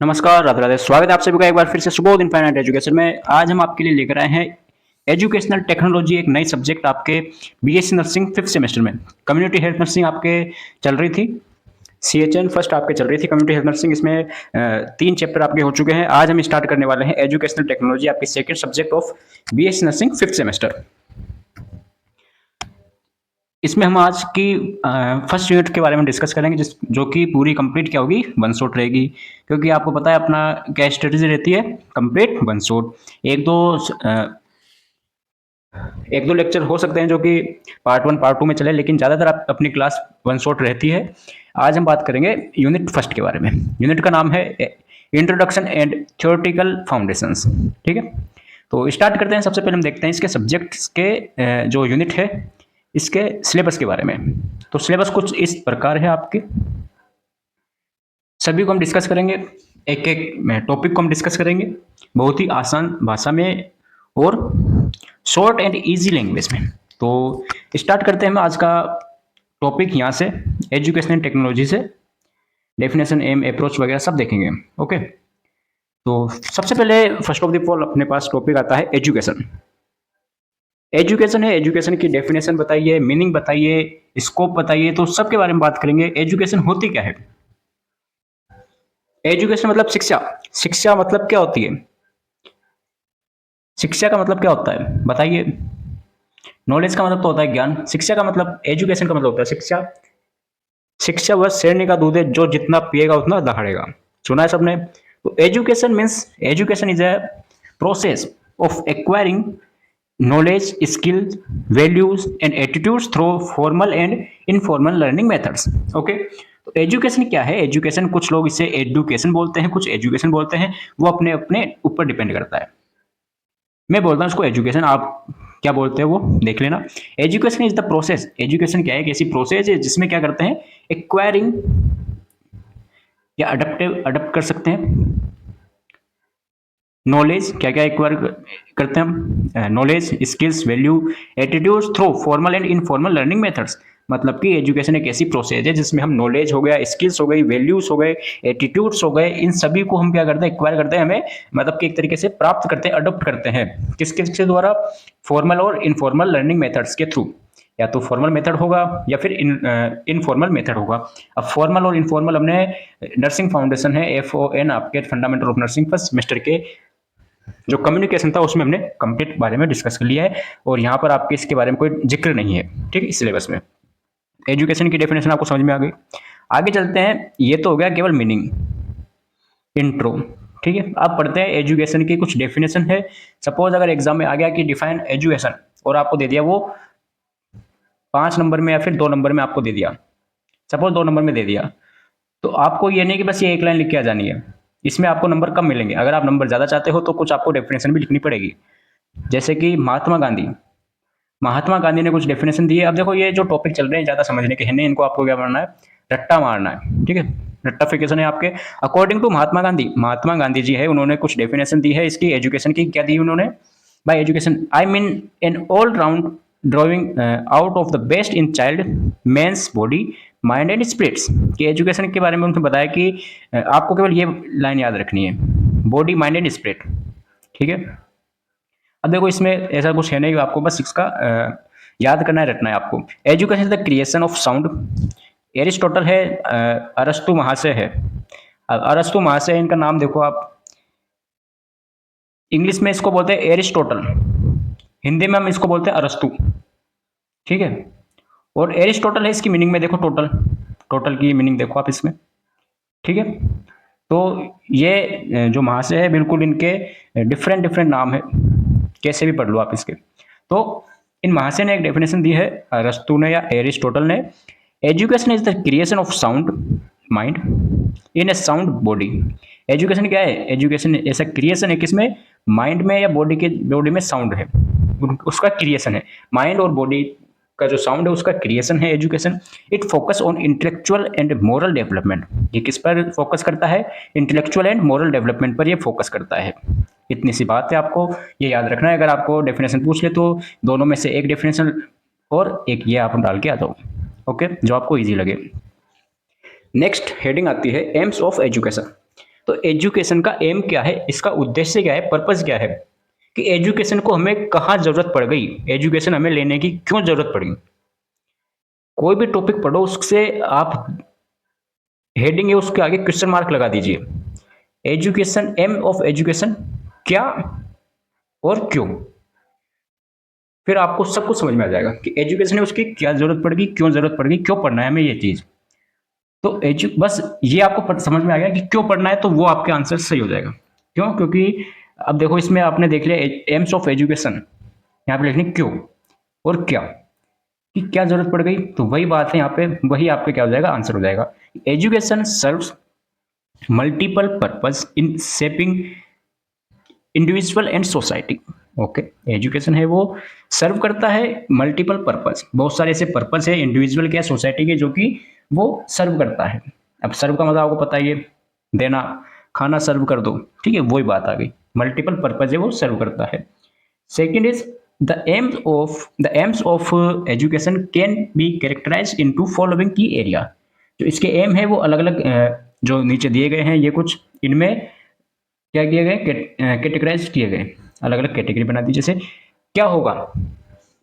नमस्कार, राधे राधे। स्वागत है आप सभी का एक बार फिर से सुबोध इनफाइनाइट एजुकेशन में। आज हम आपके लिए लेकर आए हैं एजुकेशनल टेक्नोलॉजी, एक नई सब्जेक्ट आपके बीएससी नर्सिंग 5th सेमेस्टर में। कम्युनिटी हेल्थ नर्सिंग आपके चल रही थी, सीएचएन फर्स्ट आपके चल रही थी कम्युनिटी हेल्थ नर्सिंग। इसमें 3 चैप्टर आपके हो चुके हैं। आज हम स्टार्ट करने वाले हैं एजुकेशनल टेक्नोलॉजी, आपकी second subject of BSc nursing 5th semester. इसमें हम आज की फर्स्ट यूनिट के बारे में डिस्कस करेंगे, जो कि पूरी कंप्लीट क्या होगी, वन शॉट रहेगी। क्योंकि आपको पता है अपना क्या स्ट्रेटेजी रहती है, कंप्लीट वन शॉट। एक दो लेक्चर हो सकते हैं जो कि पार्ट 1 पार्ट 2 में चले, लेकिन ज़्यादातर आप अपनी क्लास वन शॉट रहती है। आज हम बात करेंगे यूनिट फर्स्ट के बारे में। यूनिट का नाम है इंट्रोडक्शन एंड थ्योरेटिकल फाउंडेशंस। ठीक है, तो स्टार्ट करते हैं। सबसे पहले हम देखते हैं इसके सब्जेक्ट्स के जो यूनिट है, इसके सिलेबस के बारे में। तो सिलेबस कुछ इस प्रकार है आपके, सभी को हम डिस्कस करेंगे, एक एक टॉपिक को हम डिस्कस करेंगे बहुत ही आसान भाषा में और शॉर्ट एंड इजी लैंग्वेज में। तो स्टार्ट करते हैं हम आज का टॉपिक यहाँ से, एजुकेशनल टेक्नोलॉजी से। डेफिनेशन, एम, अप्रोच वगैरह सब देखेंगे। ओके, तो सबसे पहले फर्स्ट ऑफ द ऑल अपने पास टॉपिक आता है एजुकेशन। एजुकेशन है, एजुकेशन की डेफिनेशन बताइए, मीनिंग बताइए, स्कोप बताइए, तो सबके बारे में बात करेंगे। एजुकेशन होती क्या है? एजुकेशन मतलब शिक्षा। शिक्षा मतलब क्या होती है? शिक्षा का मतलब क्या होता है बताइए। नॉलेज का मतलब तो होता है ज्ञान। शिक्षा का मतलब, एजुकेशन का मतलब होता है शिक्षा। शिक्षा वह शेरनी का दूध है जो जितना पिएगा उतना दहाड़ेगा। सुना है सबने? तो education means, education is a process of acquiring knowledge, skills, values and attitudes through formal and informal learning methods. Okay, तो एजुकेशन क्या है? एजुकेशन, कुछ लोग इसे एडुकेशन बोलते हैं, कुछ एजुकेशन बोलते हैं, वो अपने अपने ऊपर डिपेंड करता है। मैं बोलता हूँ इसको एजुकेशन, आप क्या बोलते हो वो देख लेना। Education is the process. Education क्या है? एक ऐसी प्रोसेस है जिसमें क्या करते हैं, एक्वायरिंग या अडप्ट कर सकते हैं नॉलेज। क्या क्या एक्वायर करते हैं हम? Knowledge, skills, value, attitudes through formal and informal learning methods. मतलब कि एजुकेशन एक ऐसी प्रोसेस है जिसमें हम नॉलेज हो गया, स्किल्स हो गई, वैल्यूज हो गए, एटीट्यूड्स हो गए, इन सभी को हम क्या करते हैं, एक्वायर करते हैं, हमें मतलब कि एक तरीके से प्राप्त करते हैं, अडोप्ट करते हैं। किसके द्वारा? फॉर्मल और इनफॉर्मल लर्निंग मेथड्स के थ्रू। या तो फॉर्मल मेथड होगा या फिर इनफॉर्मल मेथड होगा। अब फॉर्मल और इनफॉर्मल, हमने नर्सिंग फाउंडेशन है FON, आपके fundamental of nursing first semester के जो कम्युनिकेशन था उसमें हमने कंप्लीट बारे में डिस्कस कर लिया है, और यहाँ पर आपके इसके बारे में कोई जिक्र नहीं है। ठीक है, इस सिलेबस में एजुकेशन की डेफिनेशन आपको समझ में आ गई। आगे चलते हैं। ये तो हो गया केवल मीनिंग, इंट्रो। ठीक है, अब पढ़ते हैं एजुकेशन की कुछ डेफिनेशन है। सपोज अगर एग्जाम में आ गया कि डिफाइन एजुकेशन, और आपको दे दिया वो 5 नंबर में या फिर 2 नंबर में आपको दे दिया, सपोज 2 नंबर में दे दिया, तो आपको ये नहीं कि बस ये एक लाइन लिख के आ जानी है। इसमें आपको नंबर कम मिलेंगे। अगर आप नंबर ज़्यादा चाहते हो तो कुछ आपको डेफिनेशन भी लिखनी पड़ेगी। जैसे कि महात्मा गांधी ने कुछ डेफिनेशन दी है। अब देखो, ये जो टॉपिक चल रहे हैं ज़्यादा समझने के है नहीं, इनको आपको क्या करना है, रट्टा मारना है। ठीक है, रट्टाफिकेशन है आपके। अकॉर्डिंग टू महात्मा गांधी जी है, उन्होंने कुछ डेफिनेशन दी है इसकी एजुकेशन की। क्या दी उन्होंने? By education I mean an all round drawing out of the best in child man's body mind and spirits. कि एजुकेशन के बारे में उन्होंने बताया कि आपको केवल ये लाइन याद रखनी है, बॉडी माइंड एंड स्पिरिट। ठीक है, अब देखो इसमें ऐसा कुछ है नहीं, आपको बस इसका याद करना है, रटना है आपको। Education is the creation of sound. Aristotle है, अरस्तु महाशय है। अरस्तु महाशय, इनका नाम देखो आप, इंग्लिश में इसको बोलते हैं एरिस्टोटल, हिंदी में हम इसको बोलते हैं अरस्तु। ठीक है, और एरिस्टोटल है, इसकी मीनिंग में देखो, टोटल की मीनिंग देखो आप इसमें। ठीक है, तो ये जो महाशय है, बिल्कुल इनके डिफरेंट नाम है, कैसे भी पढ़ लो आप इसके। तो इन महाशय ने एक डेफिनेशन दी है, अरस्तु ने या एरिस्टोटल ने। Education is the creation of sound mind in A sound body. Education क्या है? एजुकेशन ऐसा क्रिएशन है किसमें, माइंड में या बॉडी में साउंड है, उसका क्रिएशन है। माइंड और बॉडी का जो साउंड है उसका क्रिएशन है education. It focus on intellectual and moral development. ये किस पर फोकस करता है? इंटेलेक्चुअल एंड मोरल डेवलपमेंट पर ये फोकस करता है। इतनी सी बात है, आपको ये याद रखना है। अगर आपको डेफिनेशन पूछ ले तो दोनों में से एक डेफिनेशन और एक ये आप डाल के आ जाओ। ओके, जो आपको ईजी लगे। नेक्स्ट हेडिंग आती है एम्स ऑफ एजुकेशन। तो एजुकेशन का एम क्या है, इसका उद्देश्य क्या है, पर्पस क्या है, कि एजुकेशन को हमें कहाँ जरूरत पड़ गई, एजुकेशन हमें लेने की क्यों जरूरत पड़ी। कोई भी टॉपिक पढ़ो उससे आप हेडिंग है उसके आगे क्वेश्चन मार्क लगा दीजिए। एजुकेशन, एम ऑफ एजुकेशन क्या और क्यों, फिर आपको सब कुछ समझ में आ जाएगा कि एजुकेशन है उसकी क्या जरूरत पड़ेगी, क्यों जरूरत पड़ेगी, क्यों पढ़ना है हमें ये चीज। तो बस ये आपको समझ में आ गया कि क्यों पढ़ना है, तो वो आपके आंसर सही हो जाएगा। क्यों? क्योंकि अब देखो इसमें आपने देख लिया एम्स ऑफ एजुकेशन, यहाँ पे लिखनी क्यों और क्या, कि क्या जरूरत पड़ गई, तो वही बात है यहाँ पे, वही आपके क्या हो जाएगा, आंसर हो जाएगा। Education serves multiple purpose in shaping individual and society. Okay, education है वो सर्व करता है मल्टीपल पर्पस, बहुत सारे ऐसे पर्पस है इंडिविजुअल के, सोसाइटी के, जो कि वो सर्व करता है। अब सर्व का मतलब आपको पता ही है, देना, खाना सर्व कर दो, ठीक है, वही बात आ गई, मल्टीपल पर्पज है वो सर्व करता है। Second is the aims of education can be characterize into following key area. जो इसके एम है वो अलग अलग जो नीचे दिए गए हैं ये कुछ, इनमें क्या किए गए, कैटेगराइज किए गए, अलग अलग कैटेगरी बना दी। जैसे क्या होगा,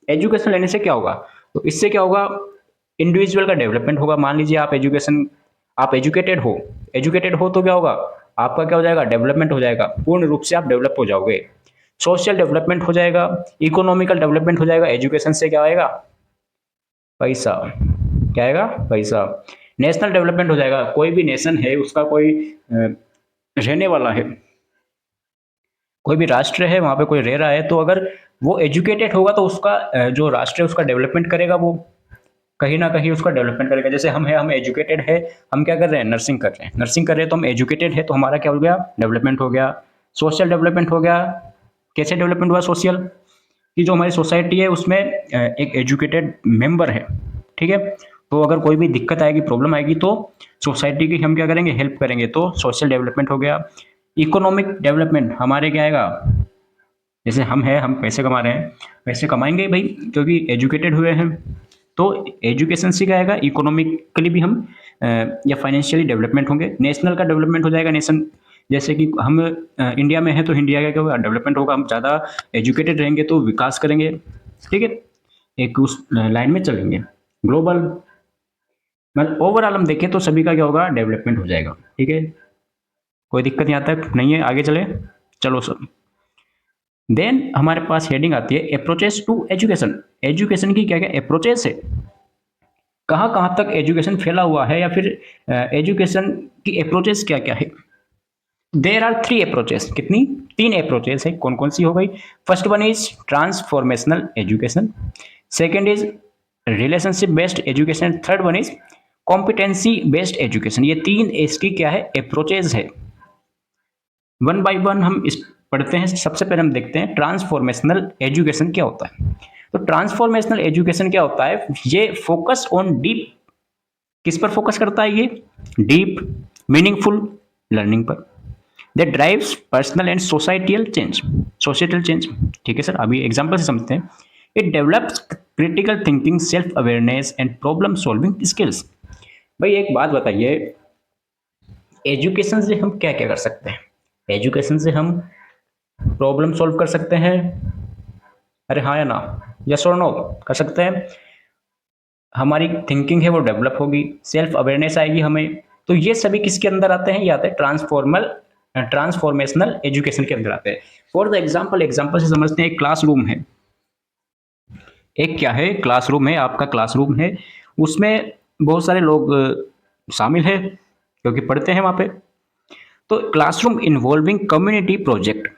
एजुकेशन लेने से क्या होगा, तो इससे क्या होगा, इंडिविजुअल का डेवलपमेंट होगा। मान लीजिए आप एजुकेटेड हो तो क्या होगा, आपका क्या हो जाएगा, डेवलपमेंट हो जाएगा, पूर्ण रूप से आप डेवलप हो जाओगे। सोशल डेवलपमेंट हो जाएगा, इकोनॉमिकल डेवलपमेंट हो जाएगा। एजुकेशन से क्या आएगा, पैसा, क्या आएगा, पैसा। नेशनल डेवलपमेंट हो जाएगा, कोई भी नेशन है उसका कोई रहने वाला है, कोई भी राष्ट्र है वहां पे कोई रह रहा है, तो अगर वो एजुकेटेड होगा तो उसका जो राष्ट्र है उसका डेवलपमेंट करेगा, वो कहीं ना कहीं उसका डेवलपमेंट करेगा। जैसे हम एजुकेटेड है, हम क्या कर रहे हैं, नर्सिंग कर रहे हैं, तो हम एजुकेटेड है तो हमारा क्या हो गया, डेवलपमेंट हो गया। सोशल डेवलपमेंट हो गया, कैसे डेवलपमेंट हुआ सोशल, कि जो हमारी सोसाइटी है उसमें एक एजुकेटेड मेंबर है, ठीक है, तो अगर कोई भी दिक्कत आएगी, प्रॉब्लम आएगी, तो सोसाइटी की हम क्या करेंगे, हेल्प करेंगे, तो सोशल डेवलपमेंट हो गया। इकोनॉमिक डेवलपमेंट हमारे क्या आएगा, जैसे हम पैसे कमा रहे हैं, पैसे कमाएंगे भाई क्योंकि एजुकेटेड हुए हैं, तो एजुकेशन से क्या आएगा, इकोनॉमिकली भी हम या फाइनेंशियली डेवलपमेंट होंगे। नेशनल का डेवलपमेंट हो जाएगा, नेशन जैसे कि हम इंडिया में है तो इंडिया का क्या होगा, डेवलपमेंट होगा, हम ज़्यादा एजुकेटेड रहेंगे तो विकास करेंगे, ठीक है, एक उस लाइन में चलेंगे। ग्लोबल, मतलब ओवरऑल हम देखें तो सभी का क्या होगा, डेवलपमेंट हो जाएगा, ठीक है, कोई दिक्कत यहाँ तक नहीं है, आगे चले, चलो सर। देन हमारे पास हेडिंग आती है अप्रोचेस टू एजुकेशन। एजुकेशन की क्या क्या अप्रोचेस है, कहाँ कहाँ तक एजुकेशन फैला हुआ है, या फिर एजुकेशन की अप्रोचेस क्या क्या है। देर आर 3 अप्रोचेस, कितनी, 3 अप्रोचेस है, कौन कौन सी हो गई। First one is transformational education, second is relationship based education, third one is competency based education. ये 3 इसकी क्या है, अप्रोचेस है। वन बाय वन हम इस पढ़ते हैं। सबसे पहले हम देखते हैं ट्रांसफॉर्मेशनल एजुकेशन क्या होता है। तो ट्रांसफॉर्मेशनल एजुकेशन क्या होता है, ये फोकस ऑन डीप, किस पर फोकस करता है, ये डीप मीनिंगफुल लर्निंग पर, that drives personal and societal change. ठीक है सर, अभी एग्जांपल से समझते हैं। It develops critical thinking, self awareness and problem solving skills. भाई एक बात बताइए, एजुकेशन से हम क्या क्या कर सकते हैं। एजुकेशन से हम प्रॉब्लम सॉल्व कर सकते हैं, अरे हाँ या ना, यस और नो, कर सकते हैं। हमारी थिंकिंग है वो डेवलप होगी, सेल्फ अवेयरनेस आएगी हमें। तो ये सभी किसके अंदर आते हैं, ये आते हैं ट्रांसफॉर्मेशनल एजुकेशन के अंदर आते हैं। फॉर द एग्जाम्पल से समझते हैं, एक क्लासरूम है, एक क्या है, क्लासरूम है, आपका क्लासरूम है, उसमें बहुत सारे लोग शामिल है क्योंकि पढ़ते हैं वहाँ पे। तो classroom involving community project,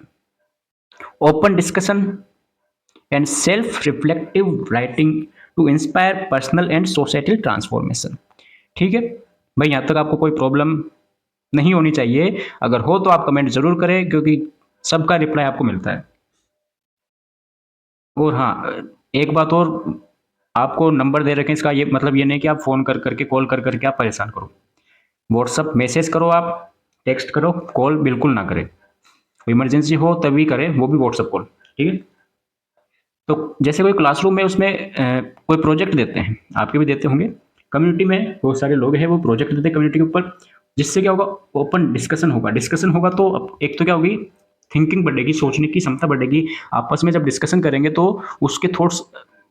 open discussion and self reflective writing to inspire personal and societal transformation. ठीक है भाई, यहाँ तक आपको कोई प्रॉब्लम नहीं होनी चाहिए, अगर हो तो आप कमेंट जरूर करें क्योंकि सबका रिप्लाई आपको मिलता है। और हाँ, एक बात और, आपको नंबर दे रखे हैं, इसका ये मतलब ये नहीं कि आप फोन कर करके, कॉल कर करके आप परेशान करो। व्हाट्सअप मैसेज करो, आप टेक्स्ट करो, कॉल बिल्कुल ना करें। इमरजेंसी हो तभी करें, वो भी व्हाट्सअप कॉल, ठीक है। तो जैसे कोई क्लासरूम में उसमें कोई प्रोजेक्ट देते हैं, आपके भी देते होंगे, कम्युनिटी में बहुत सारे लोग हैं वो प्रोजेक्ट देते हैं कम्युनिटी के ऊपर। जिससे क्या होगा, ओपन डिस्कशन होगा। डिस्कशन होगा तो एक तो क्या होगी, थिंकिंग बढ़ेगी, सोचने की क्षमता बढ़ेगी। आपस में जब डिस्कशन करेंगे तो उसके थॉट्स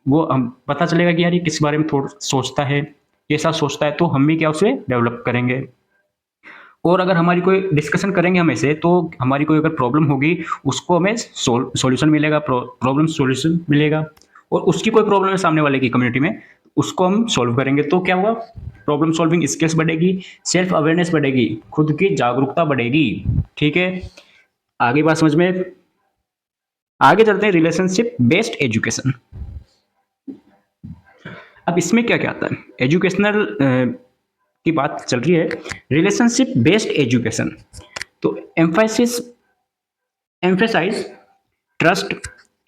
वो हम पता चलेगा कि यार ये किस बारे में थोड़ा सोचता है, कैसा सोचता है, तो हम भी क्या उसे डेवलप करेंगे। और अगर हमारी कोई डिस्कशन करेंगे हम ऐसे, तो हमारी कोई अगर प्रॉब्लम होगी उसको हमें सॉल्यूशन मिलेगा, प्रॉब्लम सॉल्यूशन मिलेगा। और उसकी कोई प्रॉब्लम है सामने वाले की कम्युनिटी में, उसको हम सॉल्व करेंगे, तो क्या होगा, प्रॉब्लम सॉल्विंग स्किल्स बढ़ेगी, सेल्फ अवेयरनेस बढ़ेगी, खुद की जागरूकता बढ़ेगी। ठीक है, आगे बात समझ में। आगे चलते हैं, रिलेशनशिप बेस्ड एजुकेशन। अब इसमें क्या क्या आता है, एजुकेशनल की बात चल रही है, रिलेशनशिप बेस्ड एजुकेशन। तो emphasize trust,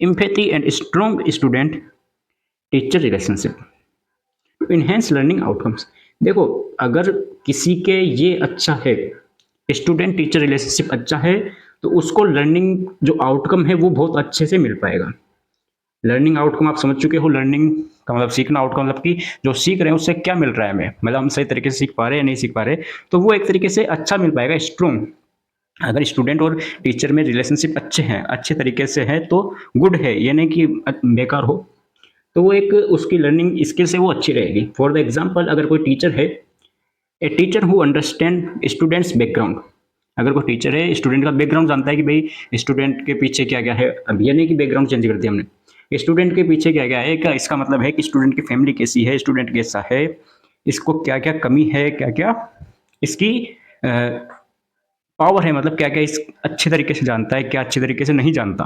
empathy and strong student teacher relationship to enhance learning outcomes. देखो, अगर किसी के ये अच्छा है, स्टूडेंट टीचर रिलेशनशिप अच्छा है, तो उसको लर्निंग जो आउटकम है वो बहुत अच्छे से मिल पाएगा। लर्निंग आउटकम आप समझ चुके हो, लर्निंग का मतलब सीखना, आउटकम मतलब कि जो सीख रहे हैं उससे क्या मिल रहा है हमें, मतलब हम सही तरीके से सीख पा रहे हैं या नहीं सीख पा रहे, तो वो एक तरीके से अच्छा मिल पाएगा, स्ट्रॉन्ग। अगर स्टूडेंट और टीचर में रिलेशनशिप अच्छे हैं, अच्छे तरीके से है, तो गुड है, ये नहीं कि बेकार हो। तो वो एक उसकी लर्निंग स्किल से वो अच्छी रहेगी। फॉर द एग्जाम्पल, अगर कोई टीचर है, a teacher who understand students background. अगर कोई टीचर है, स्टूडेंट का बैकग्राउंड जानता है कि भाई स्टूडेंट के पीछे क्या क्या है, अब ये नहीं कि बैकग्राउंड चेंज कर दिया हमने, स्टूडेंट के पीछे क्या क्या है, क्या इसका मतलब है कि स्टूडेंट की फैमिली कैसी है, स्टूडेंट कैसा है, इसको क्या क्या कमी है, क्या क्या इसकी पावर है, मतलब क्या क्या इस अच्छे तरीके से जानता है, क्या अच्छे तरीके से नहीं जानता।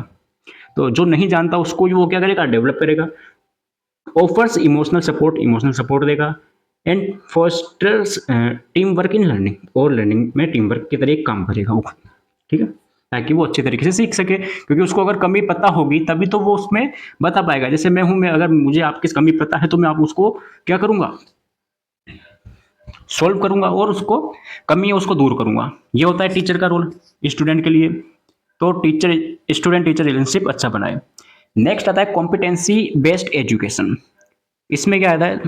तो जो नहीं जानता उसको वो क्या करेगा, डेवलप करेगा। ऑफर्स इमोशनल सपोर्ट देगा। And fosters team work in learning, और लर्निंग में टीम वर्क की तरह एक काम करेगा वो। ठीक है, ताकि वो अच्छे तरीके से सीख सके, क्योंकि उसको अगर कमी पता होगी तभी तो वो उसमें बता पाएगा। जैसे मैं हूं, मैं अगर मुझे आपकी कमी पता है तो मैं आप उसको क्या करूंगा, सॉल्व करूंगा, और उसको कमी है उसको दूर करूंगा। ये होता है टीचर का रोल स्टूडेंट के लिए। तो टीचर स्टूडेंट टीचर रिलेशनशिप अच्छा बनाए। नेक्स्ट आता है कॉम्पिटेंसी बेस्ड एजुकेशन। इसमें क्या आता है,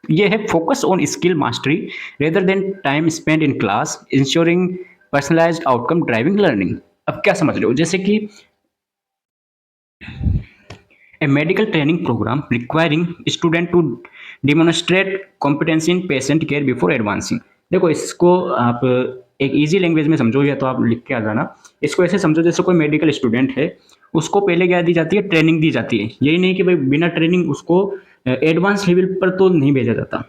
ये है focus on skill mastery rather than time spend in class, ensuring personalised outcome driving learning. अब क्या समझ रहे हो, जैसे कि a medical training program requiring student to demonstrate competence in patient care before advancing। देखो, इसको आप एक इजी लैंग्वेज में समझो, या तो आप लिख के आ जाना। इसको ऐसे समझो जैसे कोई मेडिकल स्टूडेंट है, उसको पहले क्या दी जाती है, ट्रेनिंग दी जाती है। यही नहीं कि भाई बिना ट्रेनिंग उसको एडवांस लेवल पर तो नहीं भेजा जाता।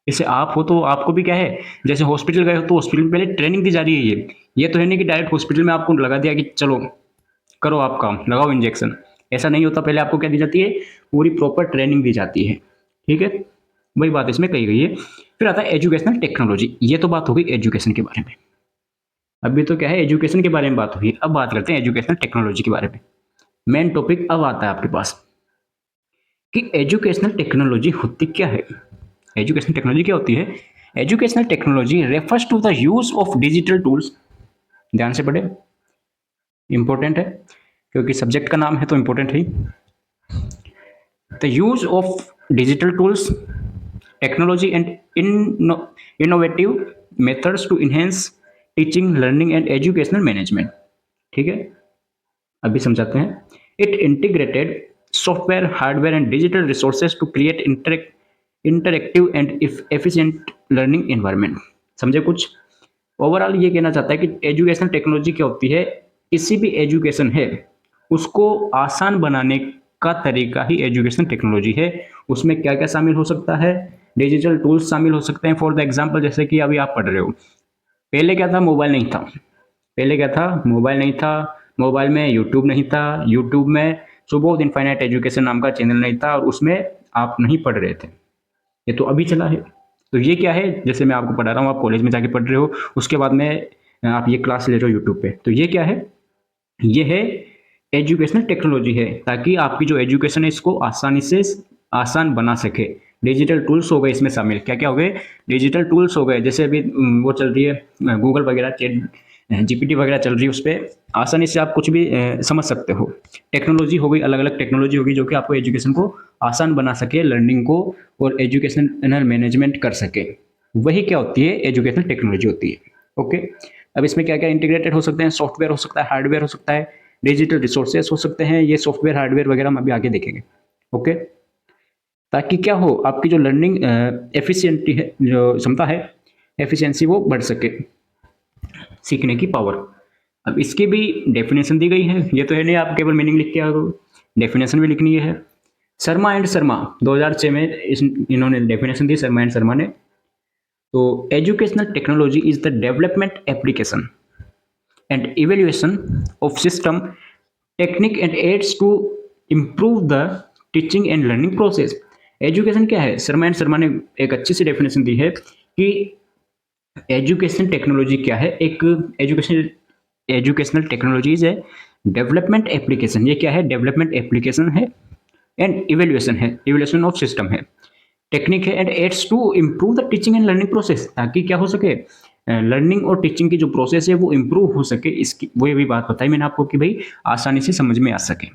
जैसे आप हो तो आपको भी क्या है, जैसे हॉस्पिटल गए हो तो हॉस्पिटल में पहले ट्रेनिंग दी जा रही है। ये तो है नहीं कि डायरेक्ट हॉस्पिटल में आपको लगा दिया कि चलो करो आप काम, लगाओ इंजेक्शन। ऐसा नहीं होता, पहले आपको क्या दी जाती है, पूरी प्रॉपर ट्रेनिंग दी जाती है। ठीक है, वही बात इसमें कही गई है। फिर आता है एजुकेशनल टेक्नोलॉजी। ये तो बात हो गई एजुकेशन के बारे में। अभी तो क्या है, एजुकेशन के बारे में बात हुई, अब बात करते हैं एजुकेशनल टेक्नोलॉजी के बारे में। मेन टॉपिक अब आता है आपके पास कि एजुकेशनल टेक्नोलॉजी होती क्या है। एजुकेशनल टेक्नोलॉजी क्या होती है, educational technology refers to the use of digital tools. ध्यान से पढ़े, इंपॉर्टेंट है, क्योंकि सब्जेक्ट का नाम है तो इंपॉर्टेंट है। The use of digital tools, technology and innovative methods to enhance teaching, learning and educational management. ठीक है, अभी समझाते हैं। It integrated software, hardware and digital resources to create interactive and efficient learning environment. समझे कुछ। Overall ये कहना चाहता है कि एजुकेशन टेक्नोलॉजी क्या होती है, किसी भी एजुकेशन है उसको आसान बनाने का तरीका ही एजुकेशन टेक्नोलॉजी है। उसमें क्या क्या शामिल हो सकता है, डिजिटल टूल्स शामिल हो सकते हैं। फॉर द एग्जांपल, जैसे कि अभी आप पढ़ रहे हो, पहले क्या था, मोबाइल नहीं था। पहले क्या था, मोबाइल नहीं था। मोबाइल में यूट्यूब नहीं था। यूट्यूब में सुबोध इनफाइनाइट एजुकेशन नाम का चैनल नहीं था, और उसमें आप नहीं पढ़ रहे थे। ये तो अभी चला है। तो ये क्या है, जैसे मैं आपको पढ़ा रहा हूँ, आप कॉलेज में जाके पढ़ रहे हो, उसके बाद में आप ये क्लास ले रहे हो यूट्यूब पे, तो ये क्या है, ये है एजुकेशनल टेक्नोलॉजी है, ताकि आपकी जो एजुकेशन है इसको आसानी से आसान बना सके। डिजिटल टूल्स हो गए इसमें शामिल, क्या क्या हो गए, डिजिटल टूल्स हो गए। जैसे अभी वो चल रही है गूगल वगैरह, चैट जीपीटी वगैरह चल रही है, उस पर आसानी से आप कुछ भी समझ सकते हो। टेक्नोलॉजी हो गई, अलग अलग टेक्नोलॉजी होगी जो कि आपको एजुकेशन को आसान बना सके, लर्निंग को और एजुकेशनल मैनेजमेंट कर सके। वही क्या होती है, एजुकेशनल टेक्नोलॉजी होती है। ओके, अब इसमें क्या क्या इंटीग्रेटेड हो सकते हैं, सॉफ्टवेयर हो सकता है, हार्डवेयर हो सकता है, डिजिटल रिसोर्सेस हो सकते हैं, ये सॉफ्टवेयर हार्डवेयर वगैरह हम अभी आगे देखेंगे। ओके, ताकि क्या हो, आपकी जो लर्निंग एफिशिएंटी है, जो क्षमता है, एफिशिएंसी वो बढ़ सके, सीखने की पावर। अब इसकी भी डेफिनेशन दी गई है, ये तो है नहीं आप केवल मीनिंग लिख के आ गए, डेफिनेशन भी लिखनी है। शर्मा एंड शर्मा 2006 में इन्होंने डेफिनेशन दी, शर्मा एंड शर्मा ने। तो educational technology is the development application and evaluation of system technique and aids to improve the teaching and learning process. Education क्या है, शर्मा एंड शर्मा ने एक अच्छी सी डेफिनेशन दी है कि एजुकेशन टेक्नोलॉजी क्या है। एक educational technology is a development application, ये क्या है, डेवलपमेंट एप्लीकेशन है, एंड इवेल्युएशन है, इवेल्युएशन ऑफ सिस्टम है, टेक्निक है, and aids to improve the teaching and learning process, ताकि क्या हो सके, लर्निंग और टीचिंग की जो प्रोसेस है वो इम्प्रूव हो सके। इसकी वो भी बात बताई मैंने आपको कि भाई आसानी से समझ में आ सके।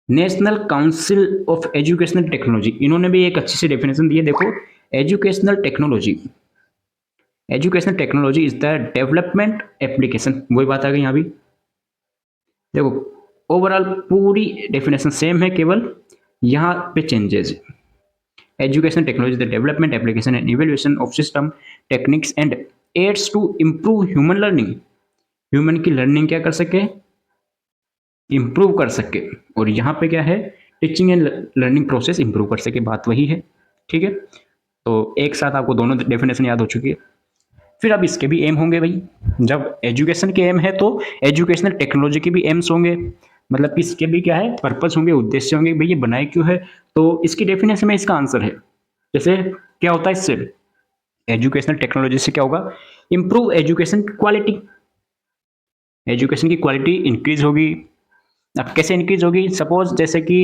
National council of educational technology, इन्होंने भी एक अच्छी सी डेफिनेशन दी है, देखो, educational technology, educational technology is the development application, वही बात आ गई यहाँ भी। देखो, ओवरऑल पूरी डेफिनेशन सेम है, केवल यहाँ पे changes. Education technology the development application and evaluation of system techniques and aids to improve human learning, human की लर्निंग क्या कर सके, इम्प्रूव कर सके। और यहाँ पे क्या है, teaching and learning process improve कर सके, बात वही है। ठीक है, तो एक साथ आपको दोनों डेफिनेशन याद हो चुकी है। फिर अब इसके भी एम होंगे भाई, जब एजुकेशन के एम है तो एजुकेशनल टेक्नोलॉजी के भी एम्स होंगे, मतलब कि इसके भी क्या है, पर्पस होंगे, उद्देश्य होंगे, भाई ये बनाए क्यों है। तो इसकी डेफिनेशन में इसका आंसर है, जैसे क्या होता है इससे, एजुकेशनल टेक्नोलॉजी से क्या होगा, इंप्रूव एजुकेशन क्वालिटी, एजुकेशन की क्वालिटी इंक्रीज होगी। अब कैसे इंक्रीज होगी, सपोज जैसे कि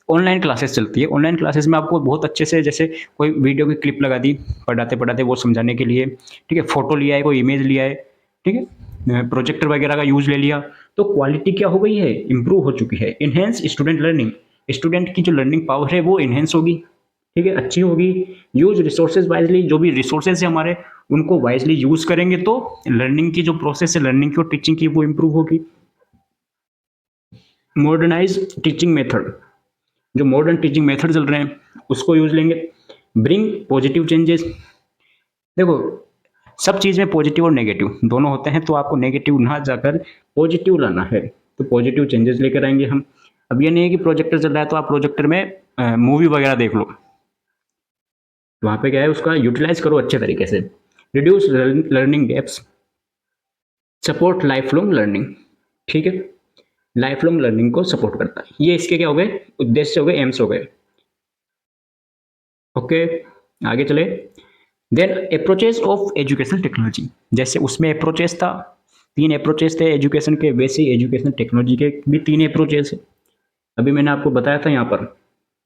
ऑनलाइन क्लासेस चलती है, ऑनलाइन क्लासेस में आपको बहुत अच्छे से, जैसे कोई वीडियो की क्लिप लगा दी पढ़ाते पढ़ाते वो समझाने के लिए, ठीक है, फोटो लिया है, कोई इमेज लिया है, ठीक है, प्रोजेक्टर वगैरह का यूज ले लिया, तो क्वालिटी क्या हो गई है, इंप्रूव हो चुकी है। इनहेंस स्टूडेंट लर्निंग, स्टूडेंट की जो लर्निंग पावर है वो इनहेंस होगी, ठीक है, अच्छी होगी। यूज रिसोर्सेज वाइजली, जो भी रिसोर्सेज है हमारे उनको वाइजली यूज करेंगे तो लर्निंग की जो प्रोसेस है, लर्निंग की और टीचिंग की, वो इंप्रूव होगी। मॉडर्नाइज टीचिंग मेथड, जो मॉडर्न टीचिंग मेथड चल रहे हैं उसको यूज लेंगे। ब्रिंग पॉजिटिव चेंजेस, देखो सब चीज में पॉजिटिव और नेगेटिव दोनों होते हैं, तो आपको नेगेटिव ना जाकर पॉजिटिव लाना है, तो पॉजिटिव चेंजेस लेकर आएंगे हम। अब ये नहीं है कि प्रोजेक्टर चल रहा है तो आप प्रोजेक्टर में मूवी वगैरह देख लो, वहां पे क्या है, उसका यूटिलाइज करो अच्छे तरीके से। Reduce learning gaps, support life long learning, ठीक है, लाइफ लॉन्ग लर्निंग को सपोर्ट करता है। ये इसके क्या हो गए, उद्देश्य हो गए, एम्स हो गए। ओके, आगे चले। Then approaches of educational technology, जैसे उसमें अप्रोचेस था, 3 अप्रोचेस थे एजुकेशन के, वैसे ही एजुकेशनल टेक्नोलॉजी के भी 3 अप्रोचेस है। अभी मैंने आपको बताया था यहाँ पर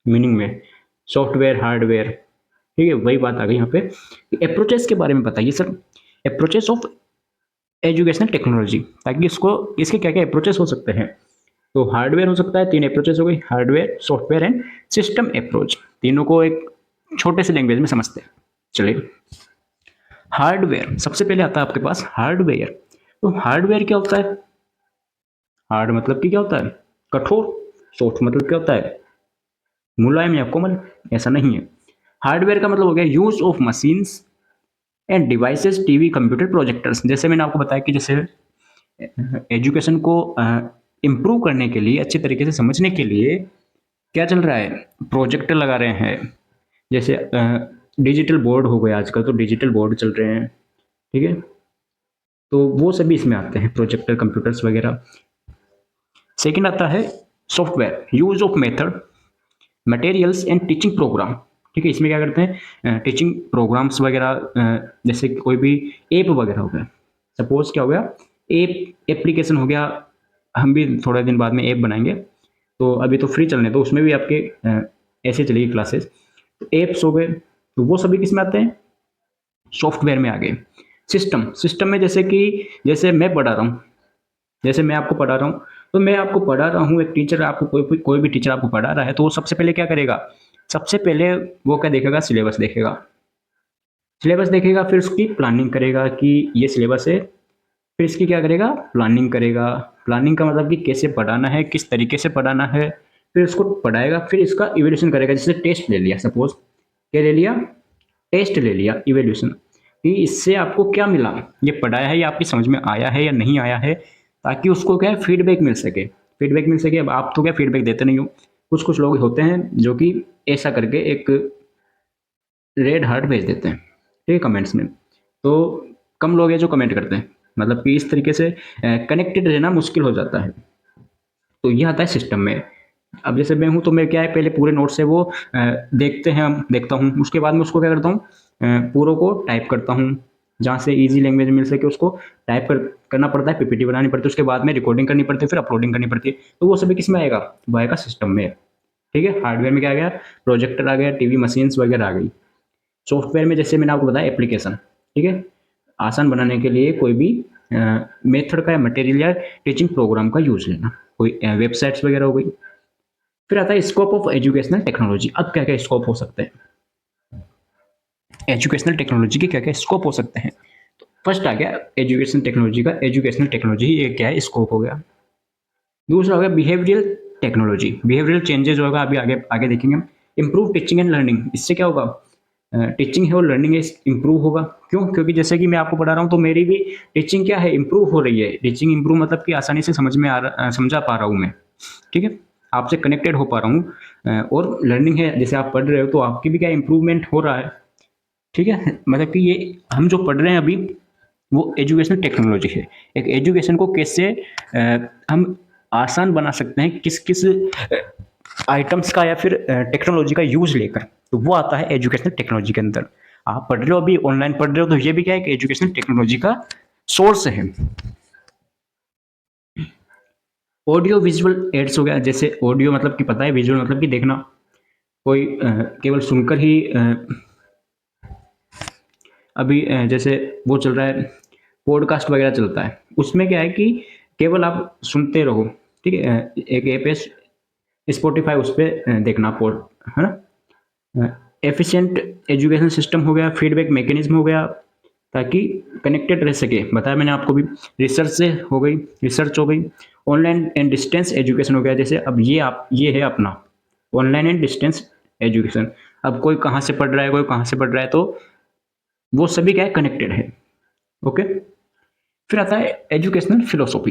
मीनिंग में, सॉफ्टवेयर हार्डवेयर, ठीक है, वही बात आ गई यहाँ पे। अप्रोचेस के बारे में बताइए sir, approaches of educational technology, ताकि इसको, इसके क्या क्या अप्रोचेस हो सकते हैं। तो हार्डवेयर हो सकता है, 3 अप्रोचेस हो गई, hardware, software and system approach. तीनों को एक छोटे से लैंग्वेज में समझते हैं। चलिए, हार्डवेयर सबसे पहले आता है आपके पास, हार्डवेयर। तो हार्डवेयर क्या होता है, हार्ड मतलब कि क्या होता है, कठोर, सॉफ्ट मतलब क्या होता है, मुलायम या कोमल, ऐसा नहीं है। हार्डवेयर का मतलब हो गया use of machines end devices, TV, computer, projectors. जैसे मैंने आपको बताया कि जैसे एजुकेशन को इम्प्रूव करने के लिए, अच्छे तरीके से समझने के लिए क्या चल रहा है, प्रोजेक्टर लगा रहे हैं, जैसे डिजिटल बोर्ड हो गया आजकल, तो डिजिटल बोर्ड चल रहे हैं, ठीक है, तो वो सभी इसमें आते हैं, प्रोजेक्टर, कंप्यूटर्स वगैरह। सेकंड आता है software, use of method, materials and teaching program, ठीक है, इसमें क्या करते हैं, टीचिंग प्रोग्राम्स वगैरह, जैसे कोई भी ऐप वगैरह हो गया, सपोज क्या हो गया, ऐप एप्लीकेशन हो गया, हम भी थोड़े दिन बाद में ऐप बनाएंगे, तो अभी तो फ्री चलने, तो उसमें भी आपके ऐसे चलेगी क्लासेस, तो ऐप्स हो गए, तो वो सभी किस में आते हैं, सॉफ्टवेयर में आ गए। सिस्टम, सिस्टम में जैसे कि, जैसे मैं पढ़ा रहा हूँ, जैसे मैं आपको पढ़ा रहा हूँ, तो मैं आपको पढ़ा रहा हूँ, एक टीचर आपको, कोई भी टीचर आपको पढ़ा रहा है, तो वो सबसे पहले क्या करेगा, सबसे पहले वो क्या देखेगा, सिलेबस देखेगा, सिलेबस देखेगा, फिर उसकी प्लानिंग करेगा कि ये सिलेबस है, फिर इसकी क्या करेगा, प्लानिंग करेगा। प्लानिंग का मतलब कि कैसे पढ़ाना है, किस तरीके से पढ़ाना है, फिर उसको पढ़ाएगा, फिर इसका इवेल्यूशन करेगा। जैसे टेस्ट ले लिया, सपोज क्या ले लिया, टेस्ट ले लिया, इवेल्यूशन, कि इससे आपको क्या मिला, ये पढ़ाया है, ये आपकी समझ में आया है या नहीं आया है, ताकि उसको क्या है, फीडबैक मिल सके। फीडबैक मिल सके। अब आप तो क्या फीडबैक देते नहीं हो, कुछ कुछ लोग होते हैं जो कि ऐसा करके एक रेड हार्ट भेज देते हैं, ठीक है, कमेंट्स में। तो कम लोग हैं जो कमेंट करते हैं, मतलब कि इस तरीके से कनेक्टेड रहना मुश्किल हो जाता है। तो ये आता है सिस्टम में। अब जैसे मैं हूँ तो मैं क्या है, पहले पूरे नोट्स है वो देखते हैं, हम देखता हूँ, उसके बाद में उसको क्या करता हूँ, पूरों को टाइप करता हूँ, जहाँ से इजी लैंग्वेज मिल सके उसको टाइप करना पड़ता है, पीपीटी बनानी पड़ती है, उसके बाद में रिकॉर्डिंग करनी पड़ती है, फिर अपलोडिंग करनी पड़ती है। तो वो सभी किस में आएगा, वो आएगा सिस्टम में। ठीक है, हार्डवेयर में क्या आ गया, प्रोजेक्टर आ गया, टीवी मशीन्स वगैरह आ गई। सॉफ्टवेयर में जैसे मैंने आपको बताया एप्लीकेशन, ठीक है, आसान बनाने के लिए कोई भी मेथड का या मटेरियल या टीचिंग प्रोग्राम का यूज लेना, कोई वेबसाइट्स वगैरह हो गई। फिर आता है स्कोप ऑफ एजुकेशनल टेक्नोलॉजी। अब क्या क्या स्कोप हो सकते हैं, एजुकेशनल टेक्नोलॉजी के क्या क्या स्कोप हो सकते हैं। तो फर्स्ट आ गया एजुकेशन टेक्नोलॉजी का, एजुकेशनल टेक्नोलॉजी ये क्या है, स्कोप हो गया। दूसरा हो गया बिहेवियरल टेक्नोलॉजी, बिहेवियरल चेंजेस होगा, अभी आगे आगे देखेंगे हम। इम्प्रूव टीचिंग एंड लर्निंग, इससे क्या होगा, टीचिंग है और लर्निंग है इम्प्रूव होगा। क्यों, क्योंकि जैसे कि मैं आपको पढ़ा रहा हूँ तो मेरी भी टीचिंग क्या है, इम्प्रूव हो रही है। टीचिंग इम्प्रूव मतलब कि आसानी से समझ में समझा पा रहा हूँ मैं, ठीक है, आपसे कनेक्टेड हो पा रहा हूँ। और लर्निंग है, जैसे आप पढ़ रहे हो तो आपकी भी क्या इम्प्रूवमेंट हो रहा है, ठीक है। मतलब कि ये हम जो पढ़ रहे हैं अभी वो एजुकेशनल टेक्नोलॉजी है। एक एजुकेशन को कैसे हम आसान बना सकते हैं, किस किस आइटम्स का या फिर टेक्नोलॉजी का यूज लेकर, तो वो आता है एजुकेशनल टेक्नोलॉजी के अंदर। आप पढ़ रहे हो अभी ऑनलाइन पढ़ रहे हो, तो ये भी क्या है, एजुकेशनल टेक्नोलॉजी का सोर्स है। ऑडियो विजुअल एड्स हो गया, जैसे ऑडियो मतलब कि पता है, विजुअल मतलब कि देखना। कोई केवल सुनकर ही अभी जैसे वो चल रहा है, पॉडकास्ट वगैरह चलता है, उसमें क्या है कि केवल आप सुनते रहो, ठीक है। एक ऐप है स्पॉटिफाई, उस पर देखना पॉड, है ना। एफिशिएंट एजुकेशन सिस्टम हो गया, फीडबैक मैकेनिज्म हो गया, ताकि कनेक्टेड रह सके, बताया मैंने आपको भी। रिसर्च से हो गई, रिसर्च हो गई। ऑनलाइन एंड डिस्टेंस एजुकेशन हो गया, जैसे अब ये है अपना ऑनलाइन एंड डिस्टेंस एजुकेशन। अब कोई कहाँ से पढ़ रहा है, कोई कहाँ से पढ़ रहा है, तो वो सभी क्या है, कनेक्टेड है। ओके। फिर आता है एजुकेशनल फिलोसॉफी।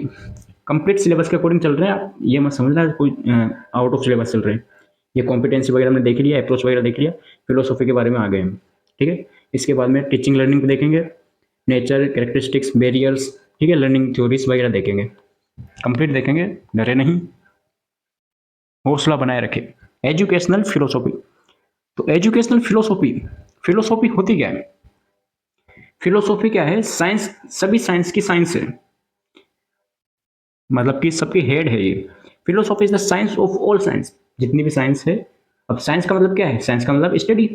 कंप्लीट सिलेबस के अकॉर्डिंग चल रहे हैं, आप ये मत समझना कोई आउट ऑफ सिलेबस चल रहे हैं। ये कॉम्पिटेंसी वगैरह हमने देख लिया, अप्रोच वगैरह देख लिया, फिलोसॉफी के बारे में आ गए हम, ठीक है। इसके बाद में टीचिंग लर्निंग को देखेंगे, नेचर, कैरेक्टरिस्टिक्स, बैरियर्स, ठीक है, लर्निंग थ्योरीज वगैरह देखेंगे। कंप्लीट देखेंगे, डरे नहीं, हौसला बनाए रखे। एजुकेशनल फिलोसॉफी, तो एजुकेशनल फिलोसॉफी, फिलोसॉफी होती क्या है, फिलोसॉफी क्या है, साइंस, सभी साइंस की साइंस है, मतलब कि सबकी हेड है ये। Philosophy is the science of all science, जितनी भी साइंस है। अब साइंस का मतलब क्या है, साइंस का मतलब स्टडी,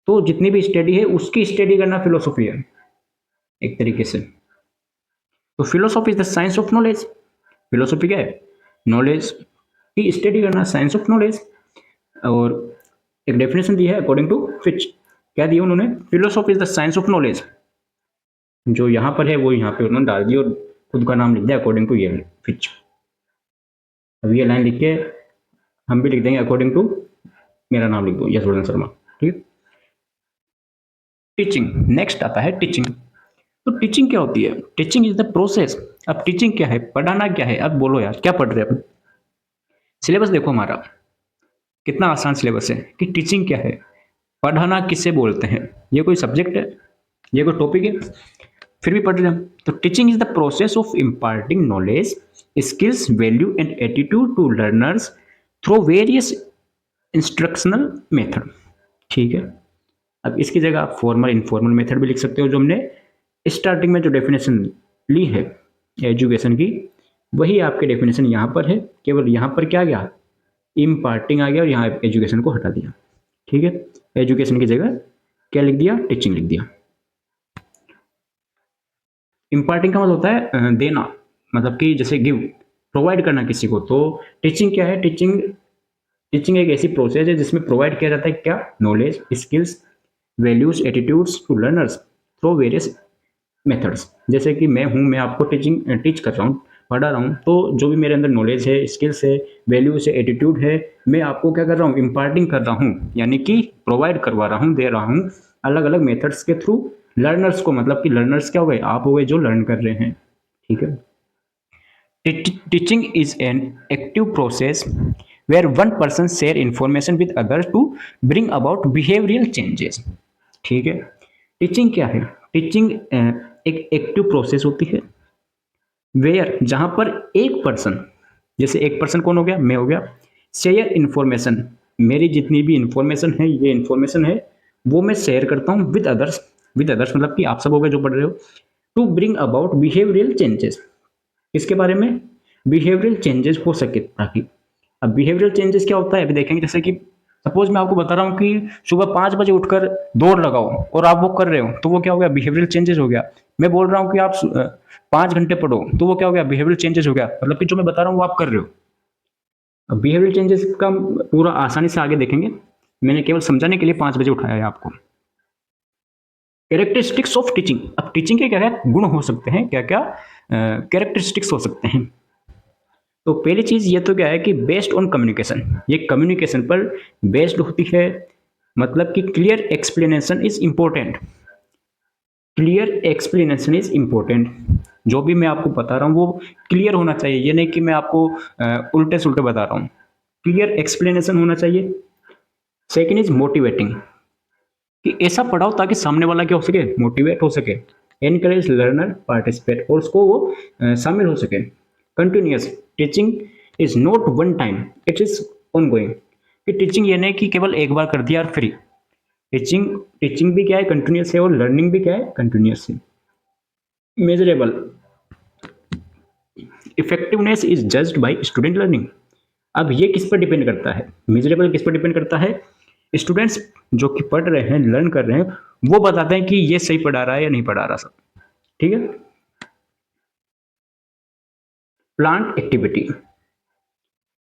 तो जितनी भी स्टडी है उसकी स्टडी करना फिलोसॉफी है एक तरीके से। तो philosophy is the science of knowledge, philosophy क्या है, नॉलेज की स्टडी करना, साइंस ऑफ नॉलेज। और एक डेफिनेशन दी है अकॉर्डिंग टू फिच, क्या दिया उन्होंने, philosophy is the science of knowledge. जो यहाँ पर है वो यहाँ पे उन्होंने डाल दी और खुद का नाम लिख दिया अकॉर्डिंग टू ये फिच। अब ये लाइन लिख के हम भी लिख देंगे अकॉर्डिंग टू, मेरा नाम लिख दो यशवर्धन शर्मा, ठीक है। टीचिंग, नेक्स्ट आता है टीचिंग। तो टीचिंग क्या होती है, टीचिंग इज द प्रोसेस। अब टीचिंग क्या है, पढ़ाना क्या है, अब बोलो यार क्या पढ़ रहे हैं अब। सिलेबस देखो हमारा कितना आसान सिलेबस है, कि टीचिंग क्या है, पढ़ाना किसे बोलते हैं, ये कोई सब्जेक्ट है, ये कोई टॉपिक है, फिर भी पढ़ रहे हैं। तो teaching is the process of imparting knowledge, skills, value and attitude to learners through various instructional method, ठीक है। अब इसकी जगह आप फॉर्मल इनफॉर्मल मेथड भी लिख सकते हो, जो हमने स्टार्टिंग में जो डेफिनेशन ली है एजुकेशन की, वही आपके डेफिनेशन यहाँ पर है, केवल यहाँ पर क्या गया, इम्पार्टिंग आ गया और यहाँ एजुकेशन को हटा दिया, ठीक है। एजुकेशन की जगह क्या लिख दिया, टीचिंग लिख दिया। इम्पार्टिंग का मतलब होता है देना, मतलब कि जैसे गिव, प्रोवाइड करना किसी को। तो टीचिंग क्या है, टीचिंग टीचिंग एक ऐसी प्रोसेस है जिसमें प्रोवाइड किया जाता है क्या, knowledge, skills, values attitudes to learners through various methods. जैसे कि मैं आपको टीच कर रहा हूँ, पढ़ा रहा हूँ, तो जो भी मेरे अंदर नॉलेज है, स्किल्स है, वैल्यूज है, एटीट्यूड है, मैं आपको क्या कर रहा हूँ, इम्पार्टिंग कर रहा हूँ, यानी कि प्रोवाइड करवा रहा हूँ, दे रहा हूँ अलग अलग मेथड्स के थ्रू लर्नर्स को। मतलब कि लर्नर्स क्या हो गए, आप हो गए जो लर्न कर रहे हैं। ठीक है। Teaching is an active process where one person share information with others to bring about behavioral changes। ठीक है। टीचिंग क्या है? टीचिंग एक एक्टिव प्रोसेस होती है वेयर, जहां पर एक पर्सन, जैसे एक पर्सन कौन हो गया, मैं हो गया, शेयर इन्फॉर्मेशन, मेरी जितनी भी इंफॉर्मेशन है, ये इंफॉर्मेशन है वो मैं शेयर करता हूँ विद अदर्स। विद अदर्स मतलब कि आप सब हो गए जो पढ़ रहे हो। To bring about behavioural changes, इसके बारे में बिहेवियरल चेंजेस हो सके ताकि। अब बिहेवियरल चेंजेस क्या होता है अभी देखेंगे। जैसे कि सपोज मैं आपको बता रहा हूँ कि सुबह 5 बजे उठकर दौड़ लगाओ और आप वो कर रहे हो, तो वो क्या हो गया, बिहेवियरल चेंजेस हो गया। मैं बोल रहा हूँ कि आप 5 घंटे पढ़ो, तो वो क्या हो गया, बिहेवियरल चेंजेस हो गया। मतलब कि जो मैं बता रहा हूँ वो आप कर रहे हो। अब बिहेवियरल चेंजेस का पूरा आसानी से आगे देखेंगे, मैंने केवल समझाने के लिए 5 बजे उठाया है आपको। कैरेक्टरिस्टिक्स ऑफ टीचिंग, अब टीचिंग के क्या क्या गुण हो सकते हैं, क्या क्या कैरेक्टरिस्टिक्स हो सकते हैं। तो पहली चीज ये तो क्या है कि बेस्ड ऑन कम्युनिकेशन, ये कम्युनिकेशन पर बेस्ड होती है। मतलब कि clear explanation is important. Clear explanation is important, जो भी मैं आपको बता रहा हूँ वो क्लियर होना चाहिए। ये नहीं कि मैं आपको उल्टे सुल्टे बता रहा हूँ, क्लियर एक्सप्लेनेशन होना चाहिए। सेकेंड इज मोटिवेटिंग, कि ऐसा पढ़ाओ ताकि सामने वाला क्या हो सके, मोटिवेट हो सके। एनकरेज लर्नर पार्टिसिपेट, और उसको वो शामिल हो सके। Continuous teaching is not one time, it is ongoing, कि टीचिंग ये नहीं कि केवल एक बार कर दिया और फ्री। टीचिंग टीचिंग भी क्या है, कंटिन्यूस है, और लर्निंग भी क्या है, कंटिन्यूस है। Measurable, effectiveness is judged bye student learning. अब ये किस पर डिपेंड करता है, मेजरेबल किस पर डिपेंड करता है, स्टूडेंट्स जो कि पढ़ रहे हैं, लर्न कर रहे हैं, वो बताते हैं कि ये सही पढ़ा रहा है या नहीं पढ़ा रहा सब। ठीक है। प्लान एक्टिविटी,